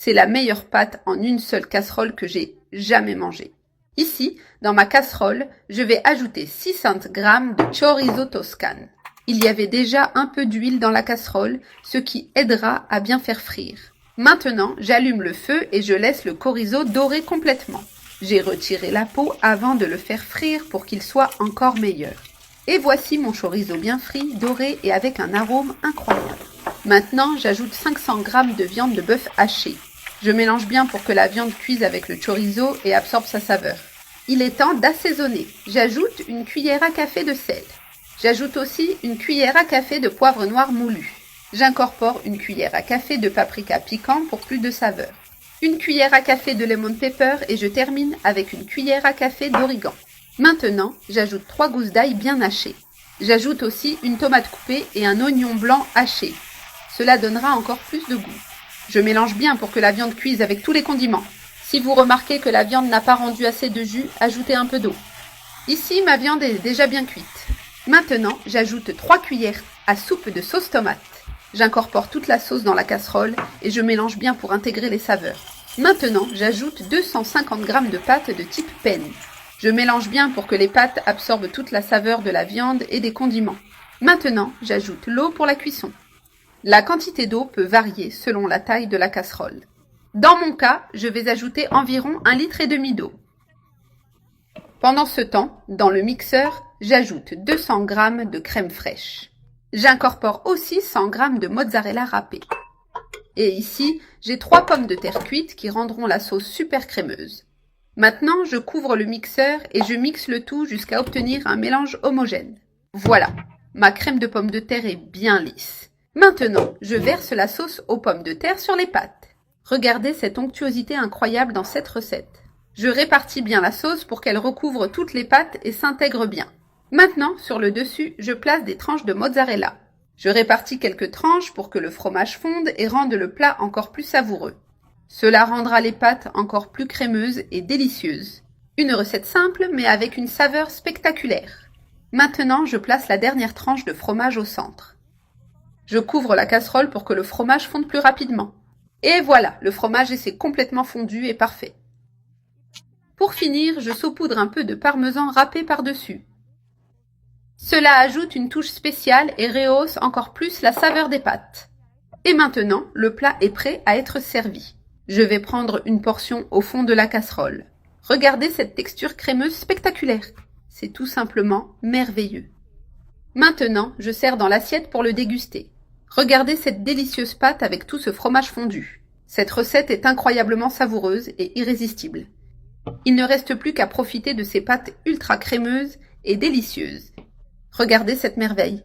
C'est la meilleure pâte en une seule casserole que j'ai jamais mangée. Ici, dans ma casserole, je vais ajouter 600 g de chorizo toscane. Il y avait déjà un peu d'huile dans la casserole, ce qui aidera à bien faire frire. Maintenant, j'allume le feu et je laisse le chorizo dorer complètement. J'ai retiré la peau avant de le faire frire pour qu'il soit encore meilleur. Et voici mon chorizo bien frit, doré et avec un arôme incroyable. Maintenant, j'ajoute 500 g de viande de bœuf hachée. Je mélange bien pour que la viande cuise avec le chorizo et absorbe sa saveur. Il est temps d'assaisonner. J'ajoute une cuillère à café de sel. J'ajoute aussi une cuillère à café de poivre noir moulu. J'incorpore une cuillère à café de paprika piquant pour plus de saveur. Une cuillère à café de lemon pepper et je termine avec une cuillère à café d'origan. Maintenant, j'ajoute 3 gousses d'ail bien hachées. J'ajoute aussi une tomate coupée et un oignon blanc haché. Cela donnera encore plus de goût. Je mélange bien pour que la viande cuise avec tous les condiments. Si vous remarquez que la viande n'a pas rendu assez de jus, ajoutez un peu d'eau. Ici, ma viande est déjà bien cuite. Maintenant, j'ajoute 3 cuillères à soupe de sauce tomate. J'incorpore toute la sauce dans la casserole et je mélange bien pour intégrer les saveurs. Maintenant, j'ajoute 250 g de pâte de type penne. Je mélange bien pour que les pâtes absorbent toute la saveur de la viande et des condiments. Maintenant, j'ajoute l'eau pour la cuisson. La quantité d'eau peut varier selon la taille de la casserole. Dans mon cas, je vais ajouter environ 1,5 litre d'eau. Pendant ce temps, dans le mixeur, j'ajoute 200 g de crème fraîche. J'incorpore aussi 100 g de mozzarella râpée. Et ici, j'ai 3 pommes de terre cuites qui rendront la sauce super crémeuse. Maintenant, je couvre le mixeur et je mixe le tout jusqu'à obtenir un mélange homogène. Voilà, ma crème de pommes de terre est bien lisse. Maintenant, je verse la sauce aux pommes de terre sur les pâtes. Regardez cette onctuosité incroyable dans cette recette. Je répartis bien la sauce pour qu'elle recouvre toutes les pâtes et s'intègre bien. Maintenant, sur le dessus, je place des tranches de mozzarella. Je répartis quelques tranches pour que le fromage fonde et rende le plat encore plus savoureux. Cela rendra les pâtes encore plus crémeuses et délicieuses. Une recette simple mais avec une saveur spectaculaire. Maintenant, je place la dernière tranche de fromage au centre. Je couvre la casserole pour que le fromage fonde plus rapidement. Et voilà, le fromage est complètement fondu et parfait. Pour finir, je saupoudre un peu de parmesan râpé par-dessus. Cela ajoute une touche spéciale et rehausse encore plus la saveur des pâtes. Et maintenant, le plat est prêt à être servi. Je vais prendre une portion au fond de la casserole. Regardez cette texture crémeuse spectaculaire. C'est tout simplement merveilleux. Maintenant, je sers dans l'assiette pour le déguster. Regardez cette délicieuse pâte avec tout ce fromage fondu. Cette recette est incroyablement savoureuse et irrésistible. Il ne reste plus qu'à profiter de ces pâtes ultra crémeuses et délicieuses. Regardez cette merveille.